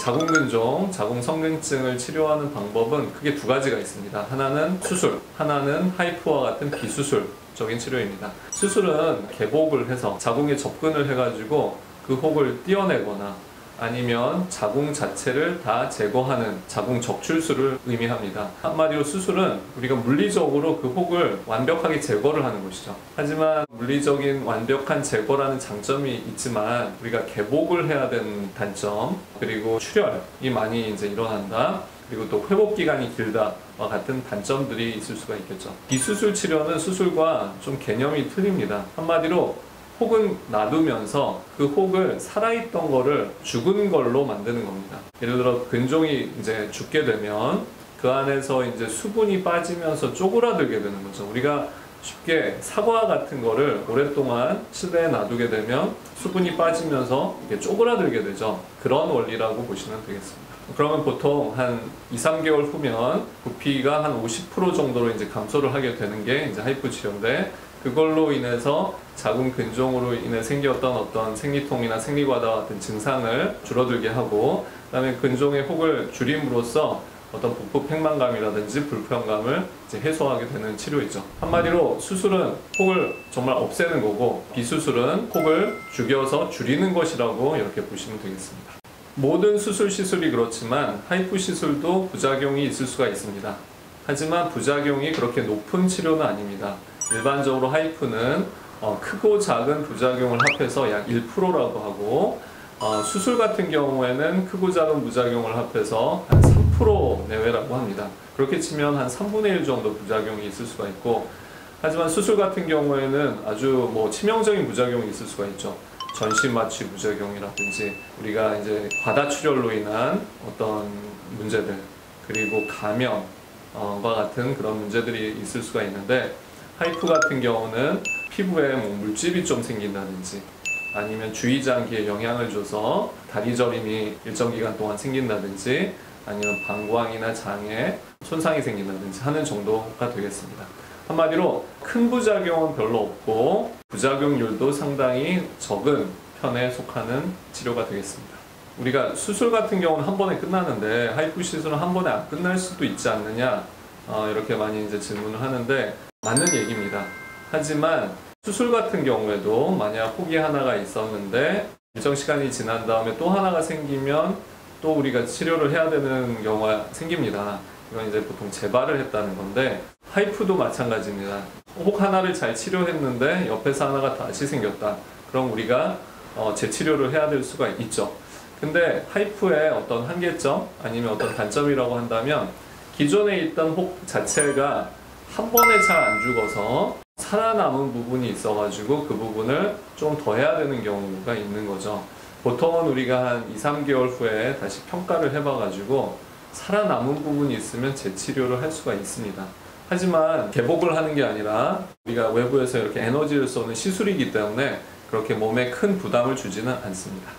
자궁근종, 자궁성근증을 치료하는 방법은 크게 두 가지가 있습니다. 하나는 수술, 하나는 하이프와 같은 비수술적인 치료입니다. 수술은 개복을 해서 자궁에 접근을 해가지고 그 혹을 띄어내거나 아니면 자궁 자체를 다 제거하는 자궁 적출술을 의미합니다. 한마디로 수술은 우리가 물리적으로 그 혹을 완벽하게 제거를 하는 것이죠. 하지만 물리적인 완벽한 제거라는 장점이 있지만 우리가 개복을 해야 되는 단점, 그리고 출혈이 많이 이제 일어난다, 그리고 또 회복 기간이 길다와 같은 단점들이 있을 수가 있겠죠. 비수술 치료는 수술과 좀 개념이 틀립니다. 한마디로 혹은 놔두면서 그 혹을 살아있던 거를 죽은 걸로 만드는 겁니다. 예를 들어 근종이 이제 죽게 되면 그 안에서 이제 수분이 빠지면서 쪼그라들게 되는 거죠. 우리가 쉽게 사과 같은 거를 오랫동안 실내에 놔두게 되면 수분이 빠지면서 이게 쪼그라들게 되죠. 그런 원리라고 보시면 되겠습니다. 그러면 보통 한 2~3개월 후면 부피가 한 50% 정도로 이제 감소를 하게 되는 게 이제 하이프 치료인데, 그걸로 인해서 자궁 근종으로 인해 생겼던 어떤 생리통이나 생리과다와 같은 증상을 줄어들게 하고, 그다음에 근종의 혹을 줄임으로써 어떤 복부 팽만감이라든지 불편감을 이제 해소하게 되는 치료이죠. 한마디로 수술은 혹을 정말 없애는 거고, 비수술은 혹을 죽여서 줄이는 것이라고 이렇게 보시면 되겠습니다. 모든 수술 시술이 그렇지만 하이프 시술도 부작용이 있을 수가 있습니다. 하지만 부작용이 그렇게 높은 치료는 아닙니다. 일반적으로 하이프는 크고 작은 부작용을 합해서 약 1%라고 하고, 수술 같은 경우에는 크고 작은 부작용을 합해서 한 3% 내외라고 합니다. 그렇게 치면 한 3분의 1 정도 부작용이 있을 수가 있고, 하지만 수술 같은 경우에는 아주 치명적인 부작용이 있을 수가 있죠. 전신마취 부작용이라든지 우리가 이제 과다출혈로 인한 어떤 문제들, 그리고 감염과 같은 그런 문제들이 있을 수가 있는데, 하이프 같은 경우는 피부에 물집이 좀 생긴다든지 아니면 주의장기에 영향을 줘서 다리 저림이 일정 기간 동안 생긴다든지 아니면 방광이나 장에 손상이 생긴다든지 하는 정도가 되겠습니다. 한마디로 큰 부작용은 별로 없고 부작용률도 상당히 적은 편에 속하는 치료가 되겠습니다. 우리가 수술 같은 경우는 한 번에 끝나는데 하이프 시술은 한 번에 안 끝날 수도 있지 않느냐, 이렇게 많이 이제 질문을 하는데 맞는 얘기입니다. 하지만 수술 같은 경우에도 만약 혹이 하나가 있었는데 일정 시간이 지난 다음에 또 하나가 생기면 또 우리가 치료를 해야 되는 경우가 생깁니다. 이건 이제 보통 재발을 했다는 건데, 하이프도 마찬가지입니다. 혹 하나를 잘 치료했는데 옆에서 하나가 다시 생겼다. 그럼 우리가 재치료를 해야 될 수가 있죠. 근데 하이프의 어떤 한계점 아니면 어떤 단점이라고 한다면, 기존에 있던 혹 자체가 한 번에 잘 안 죽어서 살아남은 부분이 있어가지고 그 부분을 좀 더 해야 되는 경우가 있는 거죠. 보통은 우리가 한 2~3개월 후에 다시 평가를 해봐가지고 살아남은 부분이 있으면 재치료를 할 수가 있습니다. 하지만 개복을 하는 게 아니라 우리가 외부에서 이렇게 에너지를 쏘는 시술이기 때문에 그렇게 몸에 큰 부담을 주지는 않습니다.